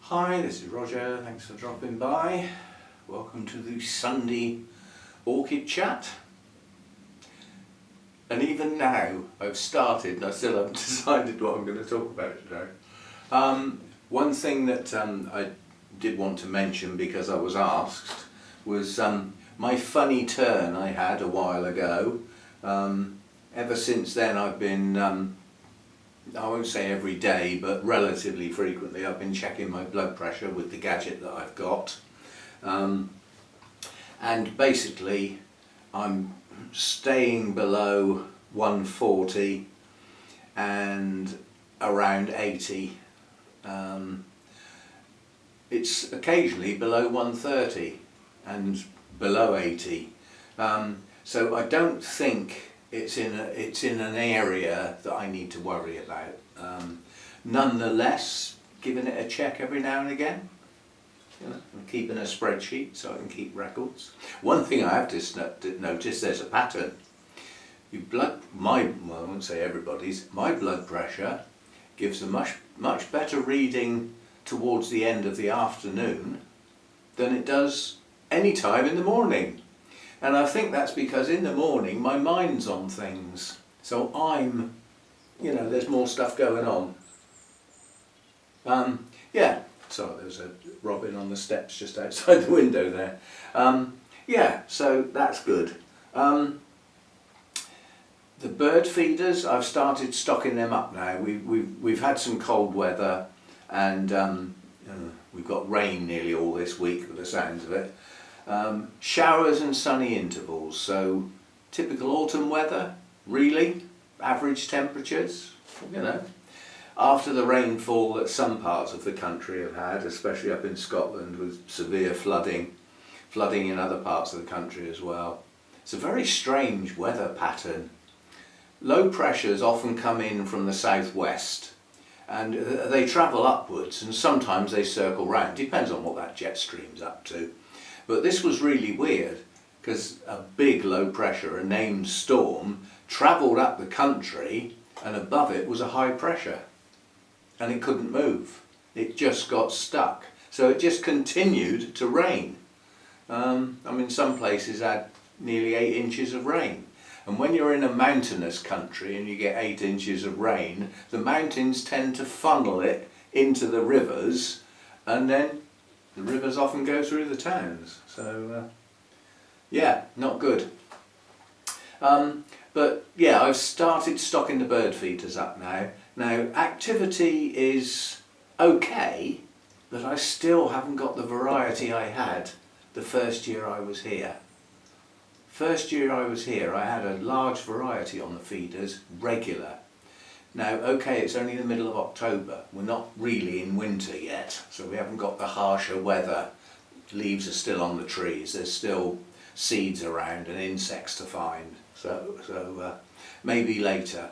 Hi, this is Roger, thanks for dropping by. Welcome to the Sunday Orchid Chat. And even now I've started and I still haven't decided what I'm going to talk about today. One thing that I did want to mention because I was asked was my funny turn I had a while ago. Ever since then I've been I won't say every day, but relatively frequently I've been checking my blood pressure with the gadget that I've got. And basically I'm staying below 140 and around 80. It's occasionally below 130 and below 80. So I don't think it's in an area that I need to worry about. Nonetheless, giving it a check every now and again. You know, I'm keeping a spreadsheet so I can keep records. One thing I have just noticed, there's a pattern. Well, I won't say everybody's, my blood pressure gives a much better reading towards the end of the afternoon than it does any time in the morning. And I think that's because in the morning my mind's on things. So there's more stuff going on. Yeah, sorry, there's a robin on the steps just outside the window there. Yeah, so that's good. The bird feeders, I've started stocking them up now. We've had some cold weather and we've got rain nearly all this week with the sounds of it. Showers and sunny intervals, so typical autumn weather, really, average temperatures, after the rainfall that some parts of the country have had, especially up in Scotland with severe flooding in other parts of the country as well. It's a very strange weather pattern. Low pressures often come in from the southwest and they travel upwards and sometimes they circle round, depends on what that jet stream's up to. But this was really weird because a big low pressure, a named storm, travelled up the country and above it was a high pressure and it couldn't move. It just got stuck. So it just continued to rain. Some places had nearly 8 inches of rain. And when you're in a mountainous country and you get 8 inches of rain, the mountains tend to funnel it into the rivers and then the rivers often go through the towns, so yeah, not good. But yeah, I've started stocking the bird feeders up now. Now, activity is okay, but I still haven't got the variety I had the first year I was here. First year I was here, I had a large variety on the feeders, regular. Now, okay, it's only the middle of October. We're not really in winter yet, so we haven't got the harsher weather. Leaves are still on the trees. There's still seeds around and insects to find. So maybe later.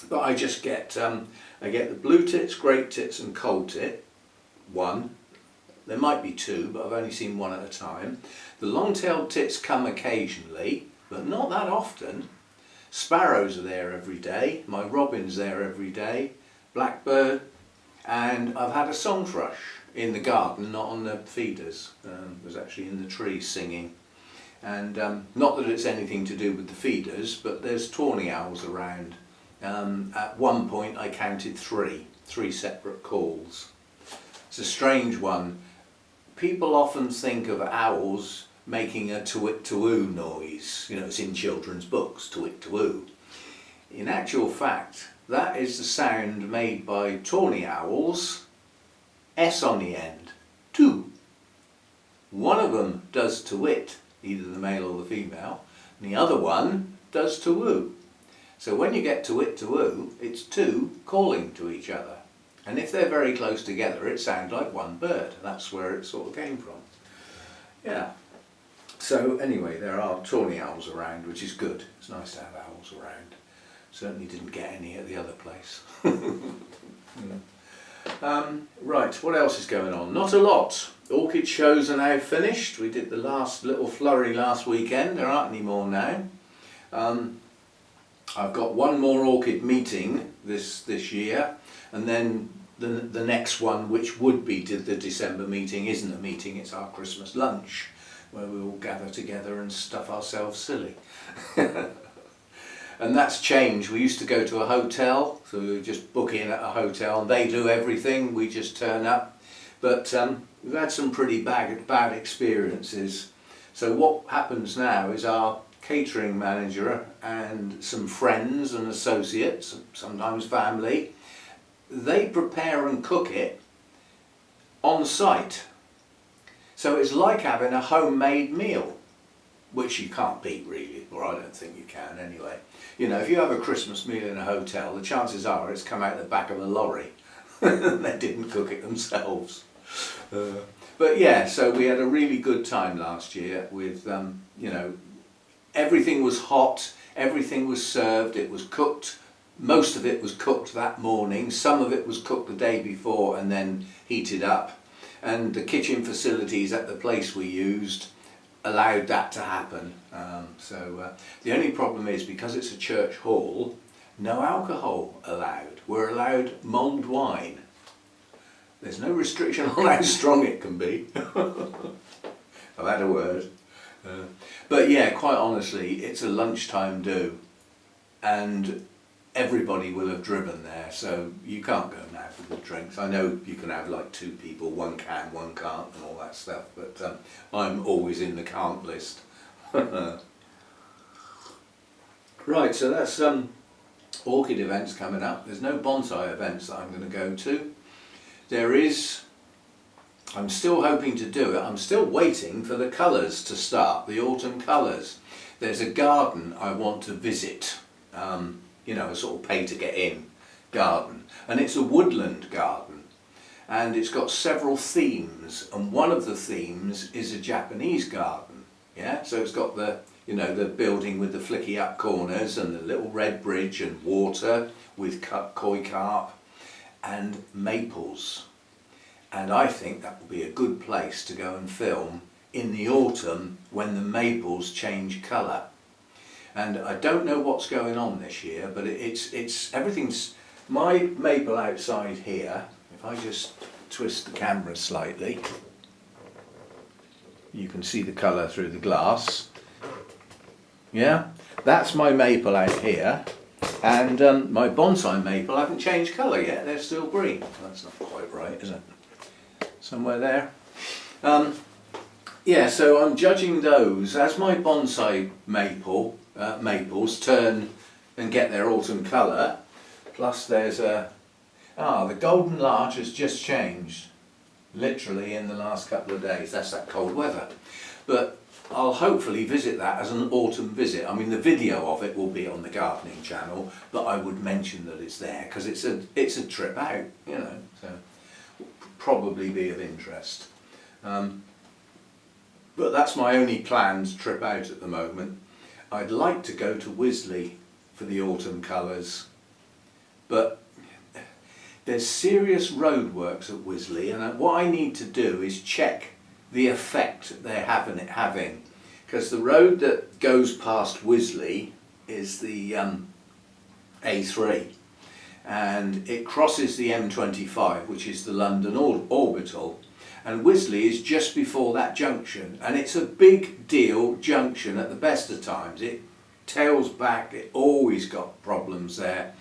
But I just get I get the blue tits, great tits, and cold tit. One. There might be two, but I've only seen one at a time. The long-tailed tits come occasionally, but not that often. Sparrows are there every day, my robin's there every day, blackbird, and I've had a song thrush in the garden, not on the feeders. It was actually in the tree singing. And not that it's anything to do with the feeders, but there's tawny owls around. At one point I counted three separate calls. It's a strange one. People often think of owls making a to-it-to-oo noise. It's in children's books, to-it-to-oo. In actual fact, that is the sound made by tawny owls, S on the end, to. One of them does to-it, either the male or the female, and the other one does to-oo. So when you get to-it-to-oo, it's two calling to each other. And if they're very close together, it sounds like one bird. That's where it sort of came from. Yeah. So anyway, there are tawny owls around, which is good. It's nice to have owls around. Certainly didn't get any at the other place. Right, what else is going on? Not a lot. Orchid shows are now finished. We did the last little flurry last weekend. There aren't any more now. I've got one more orchid meeting this year, and then the next one, which would be to the December meeting, isn't a meeting, it's our Christmas lunch, where we all gather together and stuff ourselves silly. And that's changed. We used to go to a hotel, so we would just book in at a hotel and they do everything, we just turn up. But we've had some pretty bad experiences. So what happens now is our catering manager and some friends and associates, sometimes family, they prepare and cook it on site. So it's like having a homemade meal, which you can't beat really, or I don't think you can anyway. You know, if you have a Christmas meal in a hotel, the chances are it's come out the back of a lorry. They didn't cook it themselves. But yeah, so we had a really good time last year with, you know, everything was hot, everything was served, it was cooked. Most of it was cooked that morning, some of it was cooked the day before and then heated up. And the kitchen facilities at the place we used allowed that to happen. The only problem is, because it's a church hall, no alcohol allowed. We're allowed mulled wine. There's no restriction on how strong it can be. I've had a word. But yeah, quite honestly, it's a lunchtime do, and everybody will have driven there, so you can't go now for the drinks. I know you can have like 2 people, one can, one can't, and all that stuff, but I'm always in the can't list. Right, so that's orchid events coming up. There's no bonsai events that I'm going to go to. There is, I'm still hoping to do it, I'm still waiting for the colours to start, the autumn colours. There's a garden I want to visit, you know, a sort of pay to get in garden, and it's a woodland garden, and it's got several themes, and one of the themes is a Japanese garden. Yeah, so it's got the, you know, the building with the flicky up corners and the little red bridge and water with koi carp and maples, and I think that would be a good place to go and film in the autumn when the maples change colour. And I don't know what's going on this year, but it's everything's, my maple outside here, if I just twist the camera slightly, you can see the colour through the glass. Yeah, that's my maple out here, and my bonsai maple haven't changed colour yet, they're still green. That's not quite right, is it? Somewhere there. Yeah, so I'm judging those as my bonsai maples turn and get their autumn colour. Plus there's the golden larch has just changed, literally in the last couple of days. That's that cold weather. But I'll hopefully visit that as an autumn visit. I mean, the video of it will be on the gardening channel, but I would mention that it's there because it's a trip out, you know, so probably be of interest. But that's my only planned trip out at the moment. I'd like to go to Wisley for the autumn colours, but there's serious roadworks at Wisley, and what I need to do is check the effect they're having, because the road that goes past Wisley is the A3, and it crosses the M25, which is the London orbital, and Wisley is just before that junction, and it's a big deal junction at the best of times. It tails back, it always got problems there,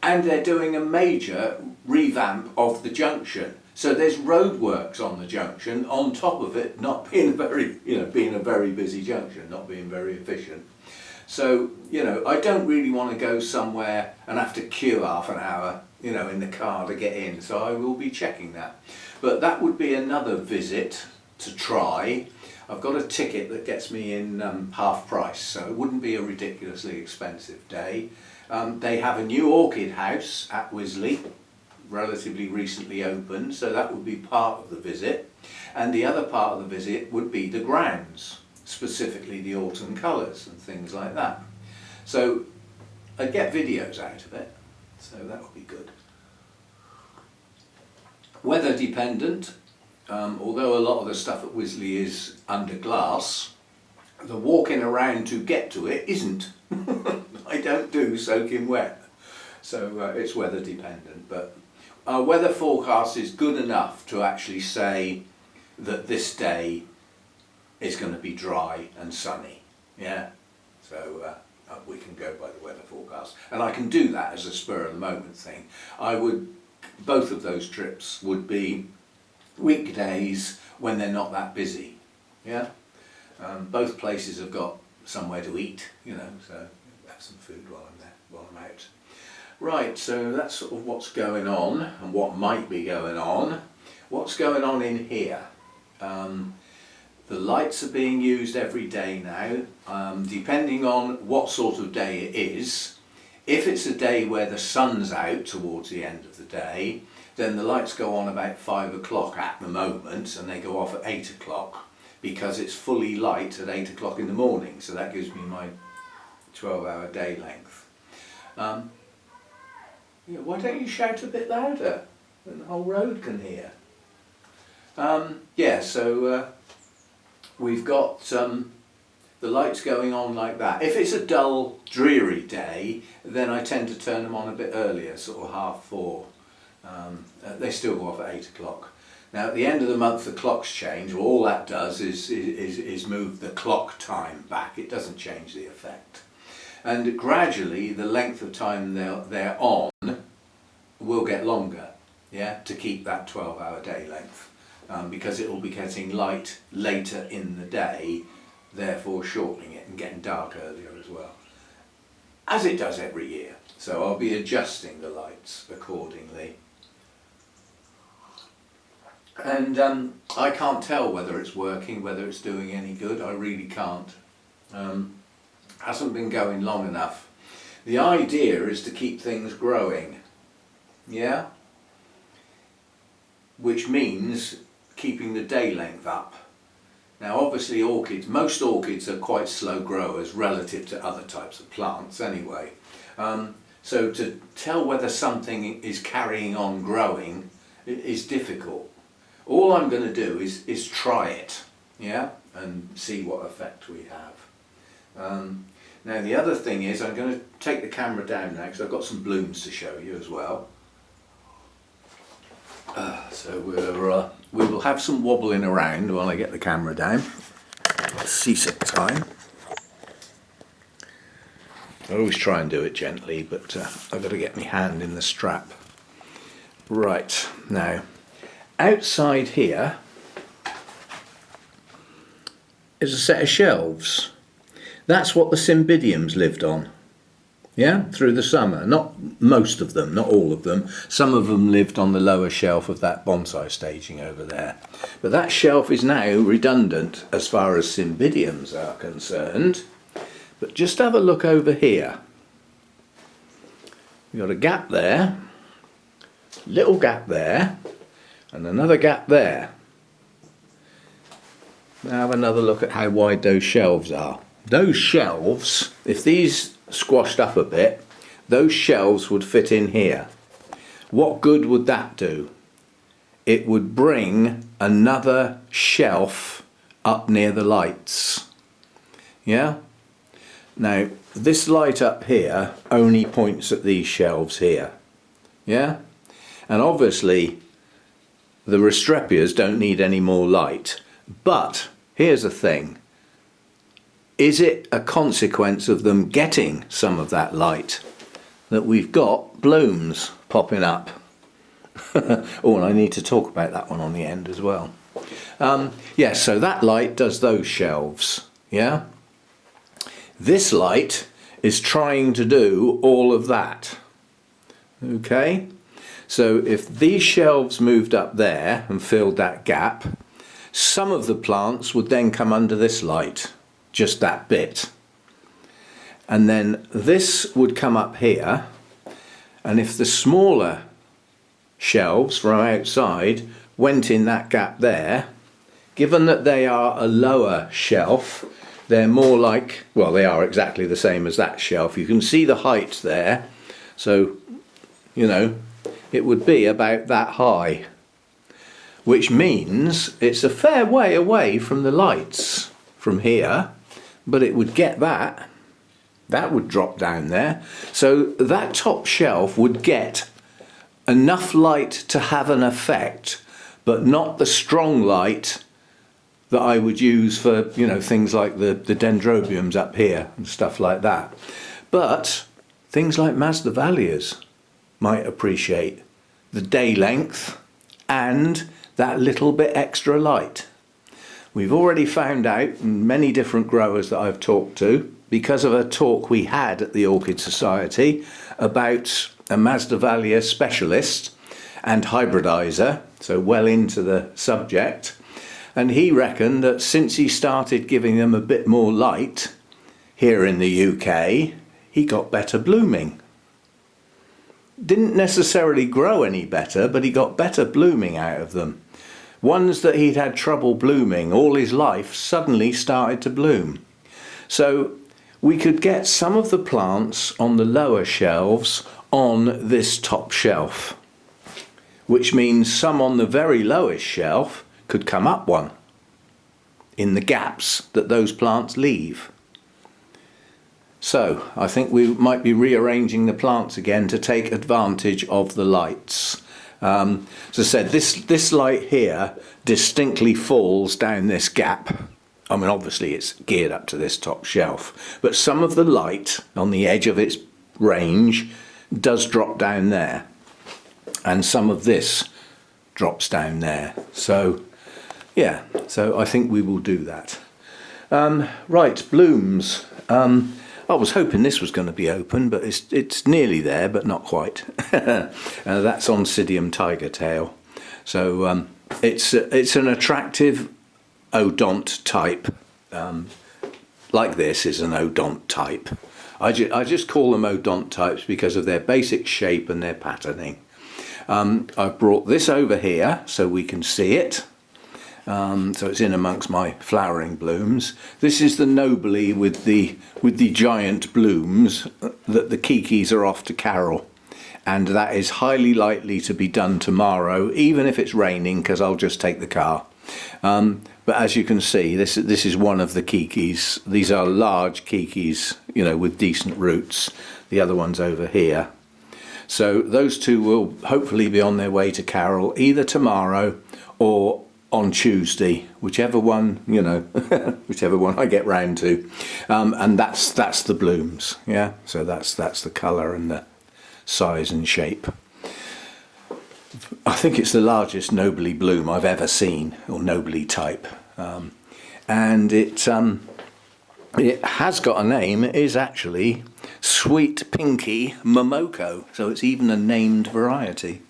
and they're doing a major revamp of the junction. So there's roadworks on the junction on top of it not being being a very busy junction, not being very efficient. So, you know, I don't really want to go somewhere and have to queue half an hour, you know, in the car to get in. So I will be checking that. But that would be another visit to try. I've got a ticket that gets me in half price, so it wouldn't be a ridiculously expensive day. They have a new orchid house at Wisley, relatively recently opened, so that would be part of the visit. And the other part of the visit would be the grounds, specifically the autumn colours and things like that. So I'd get videos out of it, so that would be good. Weather dependent, although a lot of the stuff at Wisley is under glass, the walking around to get to it isn't. I don't do soaking wet, so it's weather dependent, but our weather forecast is good enough to actually say that this day is going to be dry and sunny. Yeah, so we can go by the weather forecast, and I can do that as a spur of the moment thing. Both of those trips would be weekdays when they're not that busy. Yeah, both places have got somewhere to eat, you know, so have some food while I'm there, while I'm out. Right, so that's sort of what's going on and what might be going on. What's going on in here? The lights are being used every day now, depending on what sort of day it is. If it's a day where the sun's out towards the end of the day, then the lights go on about 5 o'clock at the moment, and they go off at 8 o'clock because it's fully light at 8 o'clock in the morning, so that gives me my 12-hour day length. Yeah, why don't you shout a bit louder, and the whole road can hear? Yeah, so we've got the lights going on like that. If it's a dull, dreary day, then I tend to turn them on a bit earlier, sort of 4:30. They still go off at 8 o'clock. Now at the end of the month the clocks change. Well, all that does is move the clock time back. It doesn't change the effect. And gradually the length of time they're on will get longer, yeah, to keep that 12-hour day length, because it will be getting light later in the day, therefore shortening it and getting dark earlier as well, as it does every year. So I'll be adjusting the lights accordingly. And I can't tell whether it's working, whether it's doing any good. I really can't. Hasn't been going long enough. The idea is to keep things growing, yeah? Which means keeping the day length up. Now obviously most orchids are quite slow growers relative to other types of plants anyway. So to tell whether something is carrying on growing is difficult. All I'm going to do is try it, yeah, and see what effect we have. Now the other thing is, I'm going to take the camera down now because I've got some blooms to show you as well. So we will have some wobbling around while I get the camera down. Seasick time. I always try and do it gently, but I've got to get my hand in the strap. Right, now outside here is a set of shelves. That's what the cymbidiums lived on, yeah, through the summer. Not most of them, not all of them. Some of them lived on the lower shelf of that bonsai staging over there. But that shelf is now redundant as far as cymbidiums are concerned. But just have a look over here. We've got a gap there, little gap there, and another gap there. Now have another look at how wide those shelves are. Those shelves, if these squashed up a bit, those shelves would fit in here. What good would that do? It would bring another shelf up near the lights. Yeah? Now, this light up here only points at these shelves here. Yeah? And obviously, the Restrepias don't need any more light. But, here's the thing. Is it a consequence of them getting some of that light that we've got blooms popping up? Oh, and I need to talk about that one on the end as well. Yes, so that light does those shelves, yeah? This light is trying to do all of that, okay? So if these shelves moved up there and filled that gap, some of the plants would then come under this light, just that bit. And then this would come up here, and if the smaller shelves from outside went in that gap there, given that they are a lower shelf, they're more like, well, they are exactly the same as that shelf. You can see the height there, so, you know, it would be about that high, which means it's a fair way away from the lights from here, but it would get that. That would drop down there. So that top shelf would get enough light to have an effect, but not the strong light that I would use for, you know, things like the dendrobiums up here and stuff like that. But things like Masdevallias might appreciate the day length and that little bit extra light. We've already found out, in many different growers that I've talked to, because of a talk we had at the Orchid Society about a Masdevallia specialist and hybridizer, so well into the subject, and he reckoned that since he started giving them a bit more light here in the UK, he got better blooming. Didn't necessarily grow any better, but he got better blooming out of them. Ones that he'd had trouble blooming all his life suddenly started to bloom. So we could get some of the plants on the lower shelves on this top shelf, which means some on the very lowest shelf could come up one in the gaps that those plants leave. So I think we might be rearranging the plants again to take advantage of the lights. As I said, this light here distinctly falls down this gap. I mean, obviously it's geared up to this top shelf, but some of the light on the edge of its range does drop down there, and some of this drops down there. So yeah, so I think we will do that. Right, blooms. I was hoping this was going to be open, but it's nearly there, but not quite. That's Oncidium tiger tail. So it's an attractive odont type. Like this is an odont type. I just call them odont types because of their basic shape and their patterning. I've brought this over here so we can see it. So it's in amongst my flowering blooms. This is the nobly with the giant blooms that the kikis are off to carol, and that is highly likely to be done tomorrow, even if it's raining, because I'll just take the car. But as you can see, this is one of the kikis. These are large kikis, you know, with decent roots. The other one's over here. So those two will hopefully be on their way to carol either tomorrow or on Tuesday, whichever one, you know, whichever one I get round to, and that's the blooms. Yeah, so that's the colour and the size and shape. I think it's the largest nobly bloom I've ever seen, or nobly type, and it has got a name. It is actually Sweet Pinky Momoko, so it's even a named variety.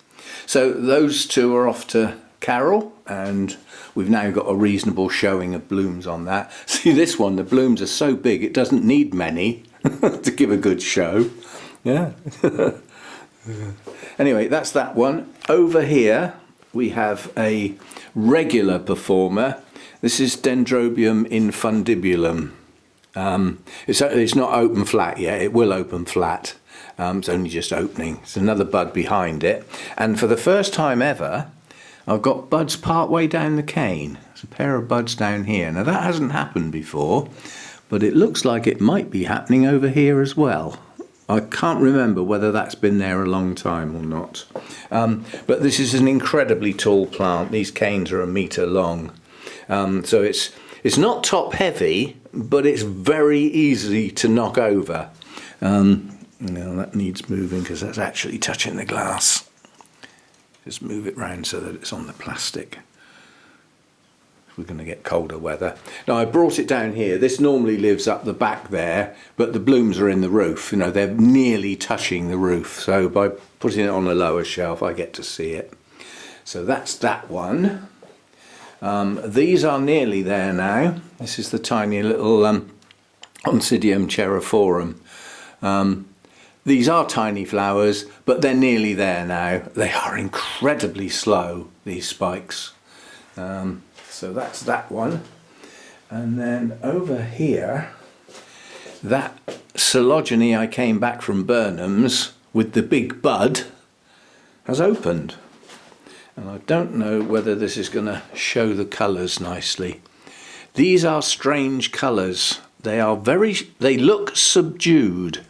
So those two are off to carol, and we've now got a reasonable showing of blooms on that. See, this one, the blooms are so big it doesn't need many to give a good show. Yeah. Anyway, that's that one. Over here we have a regular performer. This is Dendrobium infundibulum. It's not open flat yet. It will open flat. It's only just opening. It's another bud behind it, and for the first time ever I've got buds part way down the cane. There's a pair of buds down here. Now that hasn't happened before, but it looks like it might be happening over here as well. I can't remember whether that's been there a long time or not. But this is an incredibly tall plant. These canes are 1 metre long. So it's not top heavy, but it's very easy to knock over. Now that needs moving because that's actually touching the glass. Just move it round so that it's on the plastic. We're going to get colder weather. Now I brought it down here. This normally lives up the back there, but the blooms are in the roof. You know, they're nearly touching the roof. So by putting it on a lower shelf, I get to see it. So that's that one. These are nearly there now. This is the tiny little Oncidium cheriphorum. These are tiny flowers, but they're nearly there now. They are incredibly slow, these spikes. So that's that one. And then over here, that Coelogene I came back from Burnham's with the big bud has opened. And I don't know whether this is going to show the colours nicely. These are strange colours. They look subdued,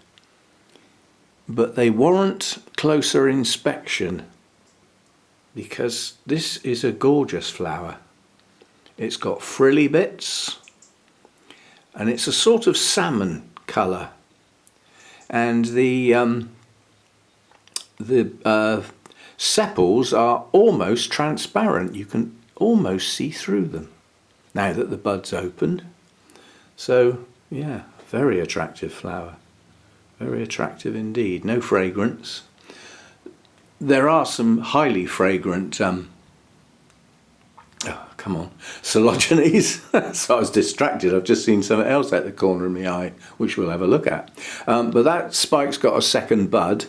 but they warrant closer inspection. because this is a gorgeous flower. It's got frilly bits and it's a sort of salmon colour, and the sepals are almost transparent. You can almost see through them now that the bud's opened. So yeah, very attractive flower, very attractive indeed. No fragrance. There are some highly fragrant Coleogenes. So I was distracted. I've just seen something else out the corner of my eye, which we'll have a look at. But that spike's got a second bud,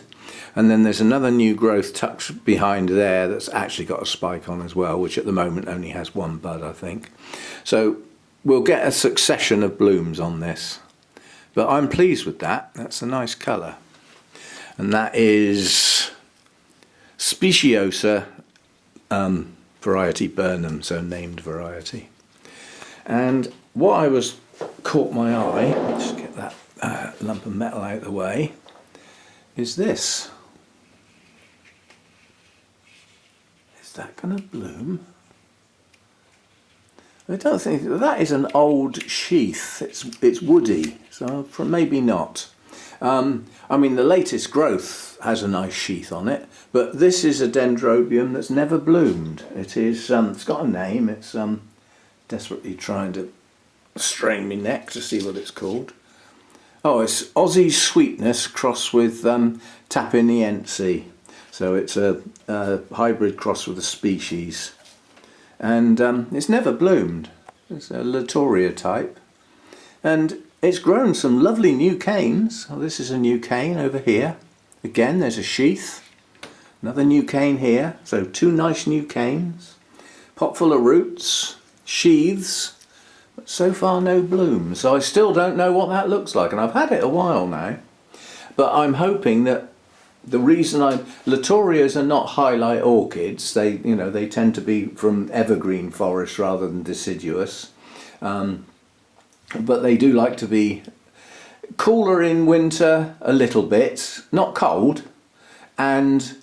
and then there's another new growth tucked behind there that's actually got a spike on as well, which at the moment only has one bud, I think. So we'll get a succession of blooms on this. But I'm pleased with that. That's a nice colour. And that is Speciosa variety Burnham, so named variety. And what I was caught my eye, just get that lump of metal out of the way, is this. Is that going to bloom? I don't think that is an old sheath. It's woody, so maybe not. I mean, the latest growth has a nice sheath on it, but this is a dendrobium that's never bloomed. It is. It's got a name. It's desperately trying to strain my neck to see what it's called. Oh, it's Aussie Sweetness crossed with Tapiniense. So it's a hybrid cross with a species, and it's never bloomed. It's a Latoria type, and it's grown some lovely new canes. Oh, this is a new cane over here. Again, there's a sheath. Another new cane here. So 2 nice new canes. Pot full of roots, sheaths, but so far no blooms. So I still don't know what that looks like, and I've had it a while now. But I'm hoping that the reason Latorias are not highlight orchids. They tend to be from evergreen forest rather than deciduous. But they do like to be cooler in winter a little bit, not cold, and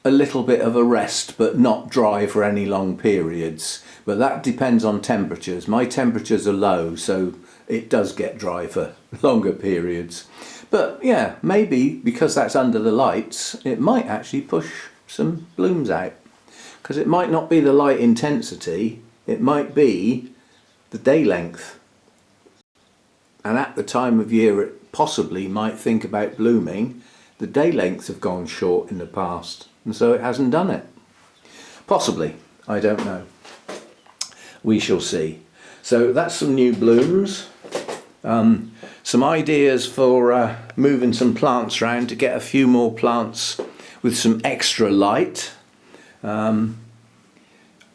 a little bit of a rest, but not dry for any long periods. But that depends on temperatures. My temperatures are low, so it does get dry for longer periods. But yeah, maybe because that's under the lights, it might actually push some blooms out. Because it might not be the light intensity, it might be the day length. And at the time of year it possibly might think about blooming, the day lengths have gone short in the past, and so it hasn't done it. Possibly, I don't know. We shall see. So that's some new blooms. Some ideas for moving some plants around to get a few more plants with some extra light.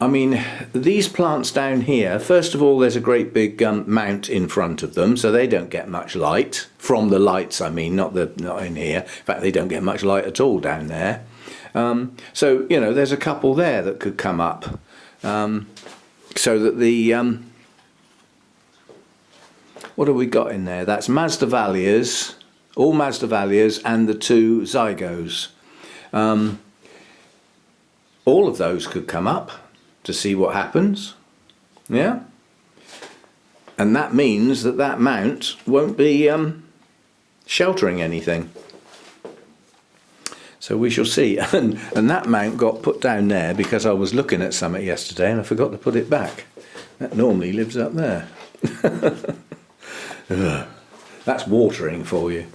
I mean, these plants down here, first of all, there's a great big mount in front of them, so they don't get much light from the lights. I mean, not in here. In fact, they don't get much light at all down there. So there's a couple there that could come up, so that the what have we got in there? That's Masdevallias, all Masdevallias, and the 2 zygos. All of those could come up to see what happens. Yeah, and that means that mount won't be sheltering anything, so we shall see. And that mount got put down there because I was looking at something yesterday and I forgot to put it back. That normally lives up there. That's watering for you.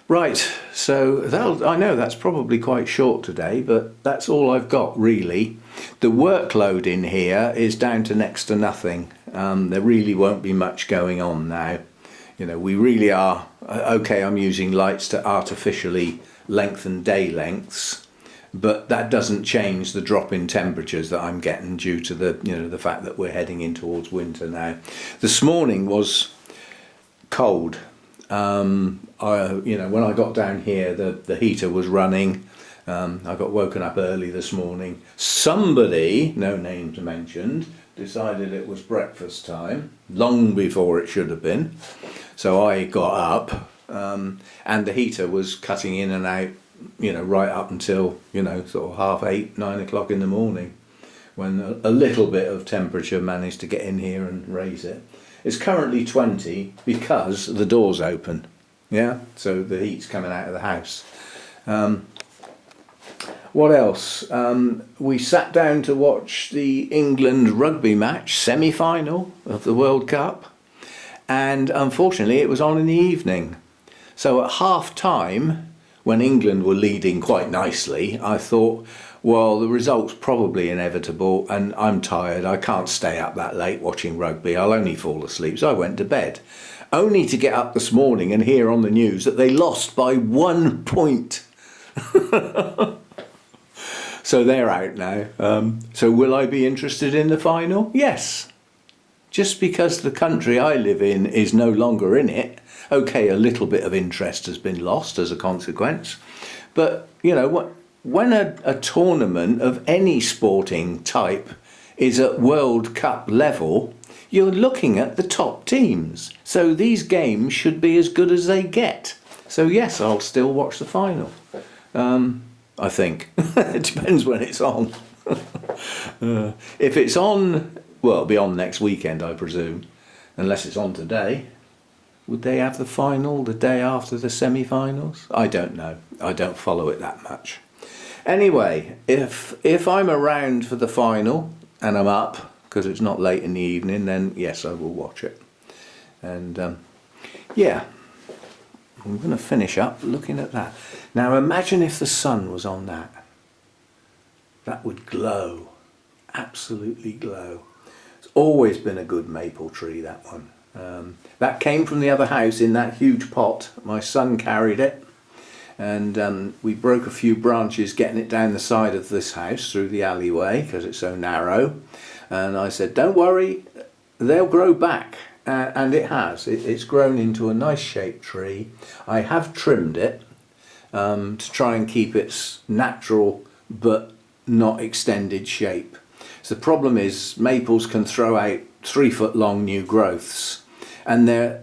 Right, so I know that's probably quite short today, but that's all I've got really. The workload in here is down to next to nothing. There really won't be much going on now. We really are okay. I'm using lights to artificially lengthen day lengths, but that doesn't change the drop in temperatures that I'm getting due to the fact that we're heading in towards winter now. This morning was cold. When I got down here, the heater was running. I got woken up early this morning. Somebody, no names mentioned, decided it was breakfast time, long before it should have been. So I got up, and the heater was cutting in and out right up until, sort of 7:30, 9 o'clock in the morning, when a little bit of temperature managed to get in here and raise it. It's currently 20 because the door's open, yeah, so the heat's coming out of the house. What else? We sat down to watch the England rugby match, semi-final of the World Cup, and unfortunately it was on in the evening. So at half time, when England were leading quite nicely, I thought, well, the result's probably inevitable and I'm tired, I can't stay up that late watching rugby, I'll only fall asleep. So I went to bed, only to get up this morning and hear on the news that they lost by 1 point. So they're out now. So will I be interested in the final? Yes. Just because the country I live in is no longer in it, okay, a little bit of interest has been lost as a consequence. But, when a tournament of any sporting type is at World Cup level, you're looking at the top teams. So these games should be as good as they get. So yes, I'll still watch the final. I think. It depends when it's on. If it's on, well, it'll be on next weekend, I presume. Unless it's on today. Would they have the final the day after the semi-finals? I don't know. I don't follow it that much. Anyway, if I'm around for the final and I'm up, because it's not late in the evening, then yes, I will watch it. And yeah, I'm going to finish up looking at that. Now imagine if the sun was on that. That would glow. Absolutely glow. It's always been a good maple tree, that one. That came from the other house in that huge pot. My son carried it. And we broke a few branches getting it down the side of this house through the alleyway because it's so narrow. And I said, don't worry, they'll grow back. And it has. It's grown into a nice shaped tree. I have trimmed it to try and keep its natural but not extended shape. So the problem is maples can throw out 3 foot long new growths, and they're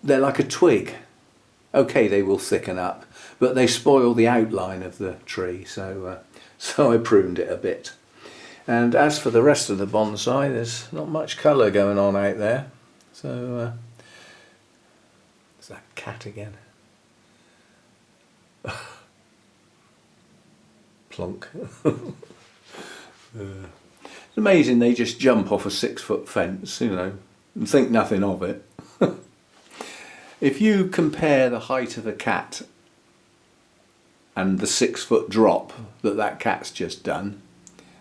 like a twig. Okay, they will thicken up, but they spoil the outline of the tree, so I pruned it a bit. And as for the rest of the bonsai, there's not much colour going on out there. So it's that cat again. Plonk. It's amazing they just jump off a 6-foot fence, and think nothing of it. If you compare the height of a cat and the 6-foot drop that cat's just done,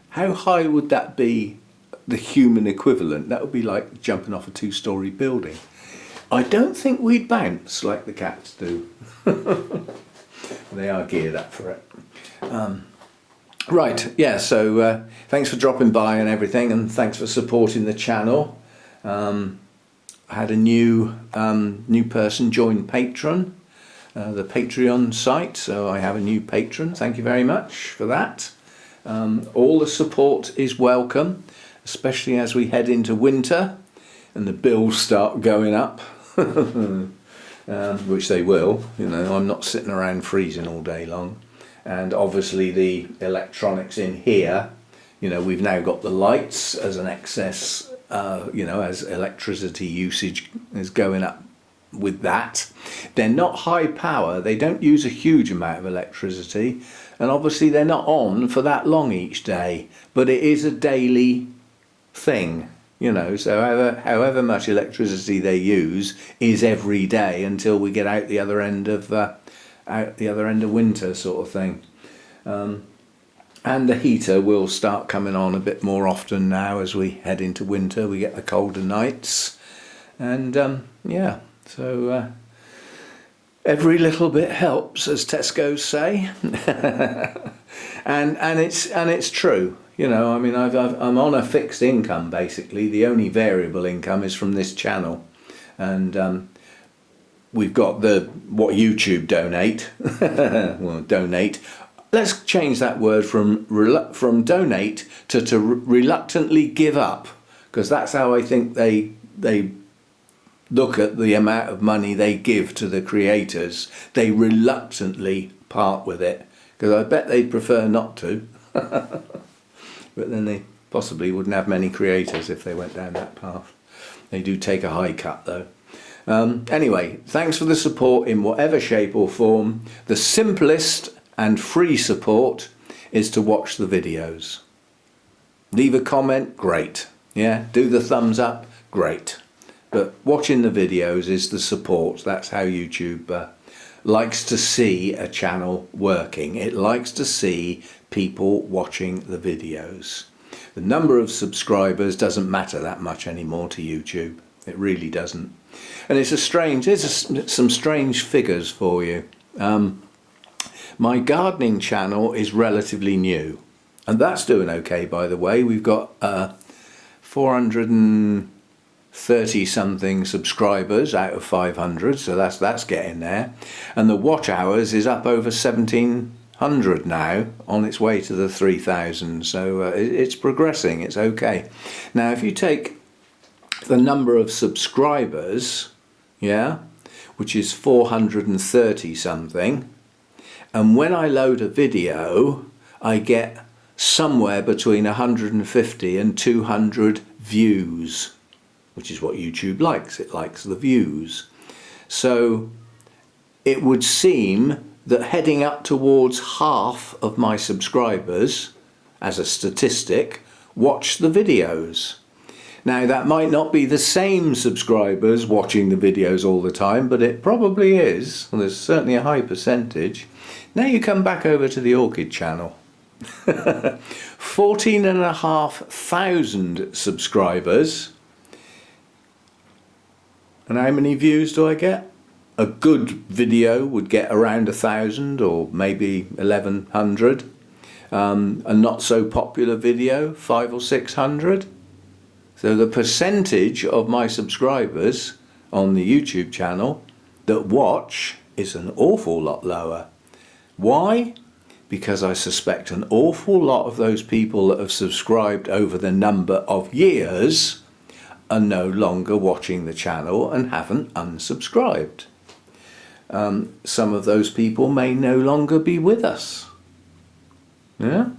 how high would that be, the human equivalent? That would be like jumping off a 2-story building. I don't think we'd bounce like the cats do. They are geared up for it. Right, yeah, so thanks for dropping by and everything, and thanks for supporting the channel. I had a new person join Patreon, the Patreon site, so I have a new patron. Thank you very much for that. All the support is welcome, especially as we head into winter and the bills start going up, which they will. I'm not sitting around freezing all day long. And obviously the electronics in here, we've now got the lights as an excess, as electricity usage is going up with that. They're not high power, they don't use a huge amount of electricity, and obviously they're not on for that long each day, but it is a daily thing, so however much electricity they use is every day until we get out the other end of winter, sort of thing. And the heater will start coming on a bit more often now as we head into winter. We get the colder nights, and yeah, so every little bit helps, as Tesco's say. and it's true. I'm on a fixed income basically. The only variable income is from this channel, and we've got what YouTube donate. Well, donate. Let's change that word from donate to reluctantly give up, because that's how I think they look at the amount of money they give to the creators. They reluctantly part with it, because I bet they'd prefer not to. But then they possibly wouldn't have many creators if they went down that path. They do take a high cut though. Anyway, thanks for the support in whatever shape or form. The simplest and free support is to watch the videos. Leave a comment, great. Yeah, do the thumbs up, great. But watching the videos is the support. That's how YouTube likes to see a channel working. It likes to see people watching the videos. The number of subscribers doesn't matter that much anymore to YouTube. It really doesn't. And it's some strange figures for you. My gardening channel is relatively new, and that's doing okay, by the way. We've got 430 something subscribers out of 500, so that's getting there. And the watch hours is up over 1700 now, on its way to the 3000. So it's progressing. It's okay. Now, if you take the number of subscribers, yeah, which is 430 something, and when I load a video I get somewhere between 150 and 200 views, which is what YouTube likes. It likes the views. So it would seem that heading up towards half of my subscribers, as a statistic, watch the videos. Now, that might not be the same subscribers watching the videos all the time, but it probably is. Well, there's certainly a high percentage. Now you come back over to the Orchid channel. 14,500 subscribers. And how many views do I get? A good video would get around 1,000 or maybe 1,100. A not so popular video, 500 or 600. So the percentage of my subscribers on the YouTube channel that watch is an awful lot lower. Why? Because I suspect an awful lot of those people that have subscribed over the number of years are no longer watching the channel and haven't unsubscribed. Some of those people may no longer be with us. Yeah?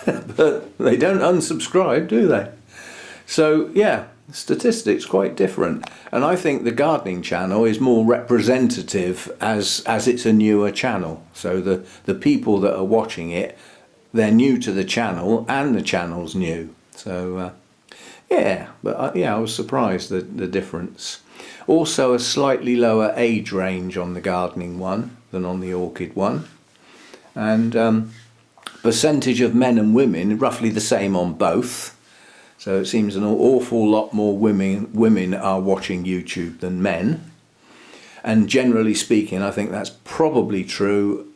But they don't unsubscribe, do they? So yeah, statistics quite different, and I think the gardening channel is more representative as it's a newer channel. So the people that are watching it, they're new to the channel and the channel's new. So yeah, but yeah, I was surprised the difference. Also a slightly lower age range on the gardening one than on the orchid one, and percentage of men and women roughly the same on both. So it seems an awful lot more women are watching YouTube than men. And generally speaking, I think that's probably true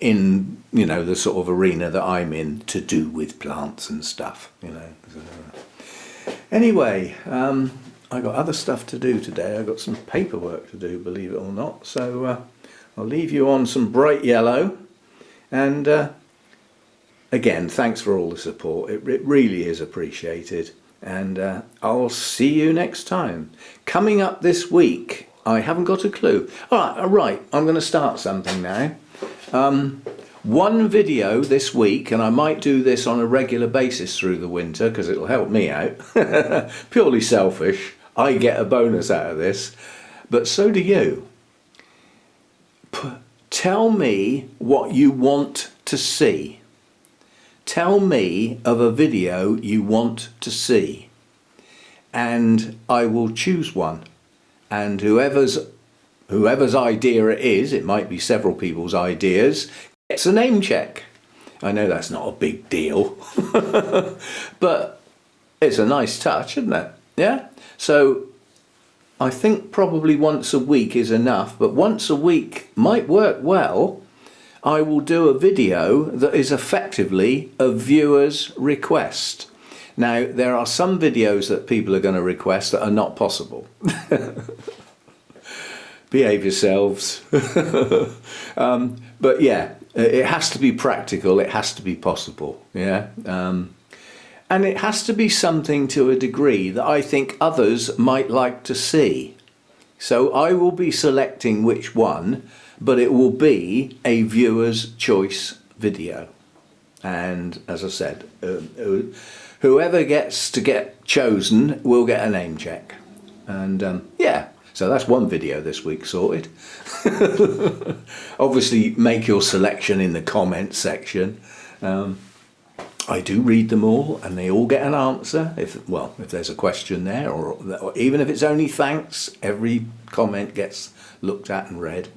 in, you know, the sort of arena that I'm in, to do with plants and stuff, you know. Anyway, I got other stuff to do today. I got some paperwork to do, believe it or not. So I'll leave you on some bright yellow, and again, thanks for all the support. It really is appreciated. And I'll see you next time. Coming up this week, I haven't got a clue. All right, I'm going to start something now. One video this week, and I might do this on a regular basis through the winter because it'll help me out. Purely selfish. I get a bonus out of this, but so do you. Tell me what you want to see. Tell me of a video you want to see, and I will choose one. And whoever's idea it is, it might be several people's ideas, gets a name check. I know that's not a big deal, but it's a nice touch, isn't it? Yeah? So I think probably once a week is enough, but once a week might work well. I will do a video that is effectively a viewer's request. Now, there are some videos that people are going to request that are not possible. Behave yourselves. But yeah, it has to be practical, it has to be possible. Yeah, and it has to be something to a degree that I think others might like to see. So I will be selecting which one, but it will be a viewer's choice video. And as I said, whoever gets to get chosen will get a name check. And yeah, so that's one video this week sorted. Obviously make your selection in the comments section. I do read them all and they all get an answer if there's a question there, or even if it's only thanks, every comment gets looked at and read.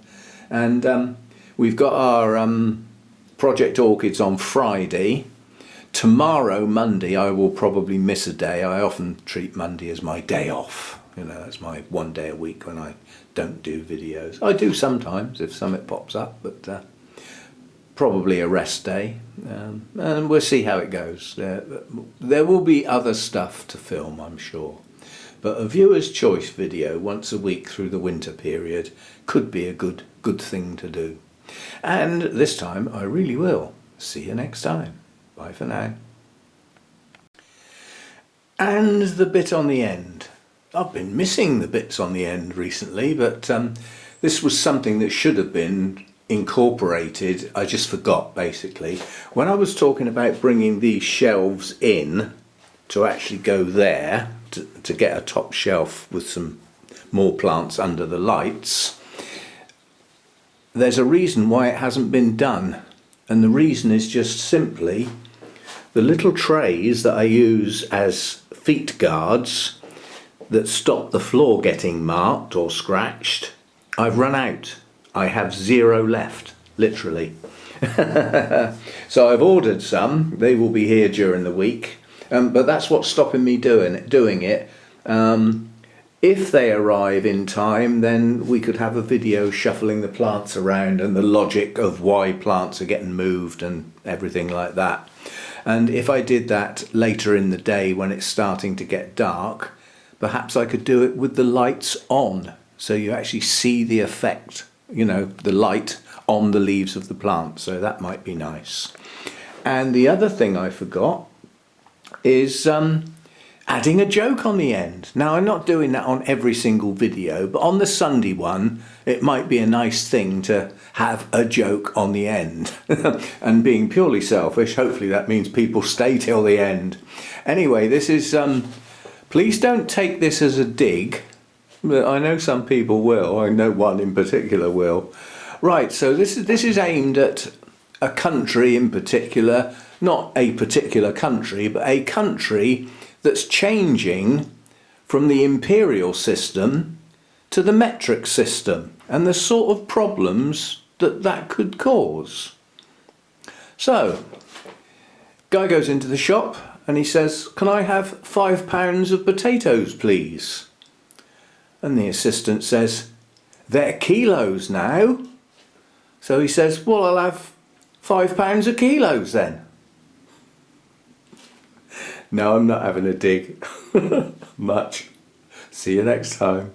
And we've got our Project Orchids on Friday. Tomorrow, Monday, I will probably miss a day. I often treat Monday as my day off. You know, that's my one day a week when I don't do videos. I do sometimes if something pops up, but probably a rest day. And we'll see how it goes. There will be other stuff to film, I'm sure. But a viewer's choice video once a week through the winter period could be a good thing to do. And this time I really will. See you next time. Bye for now. And the bit on the end. I've been missing the bits on the end recently, but this was something that should have been incorporated. I just forgot, basically. When I was talking about bringing these shelves in to actually go there, to get a top shelf with some more plants under the lights, there's a reason why it hasn't been done, and the reason is just simply the little trays that I use as feet guards that stop the floor getting marked or scratched. I've run out. I have 0 left, literally. So I've ordered some. They will be here during the week, but that's what's stopping me doing it. If they arrive in time, then we could have a video shuffling the plants around and the logic of why plants are getting moved and everything like that. And if I did that later in the day when it's starting to get dark, perhaps I could do it with the lights on, so you actually see the effect, you know, the light on the leaves of the plant. So that might be nice. And the other thing I forgot is adding a joke on the end. Now, I'm not doing that on every single video, but on the Sunday one, it might be a nice thing to have a joke on the end. And being purely selfish, hopefully that means people stay till the end. Anyway, this is, please don't take this as a dig, but I know some people will. I know one in particular will. Right, so this is aimed at a country in particular, not a particular country, but a country that's changing from the imperial system to the metric system and the sort of problems that could cause. So, guy goes into the shop and he says, "Can I have £5 of potatoes, please?" And the assistant says, "They're kilos now." So he says, "Well, I'll have £5 of kilos then." No, I'm not having a dig. Much. See you next time.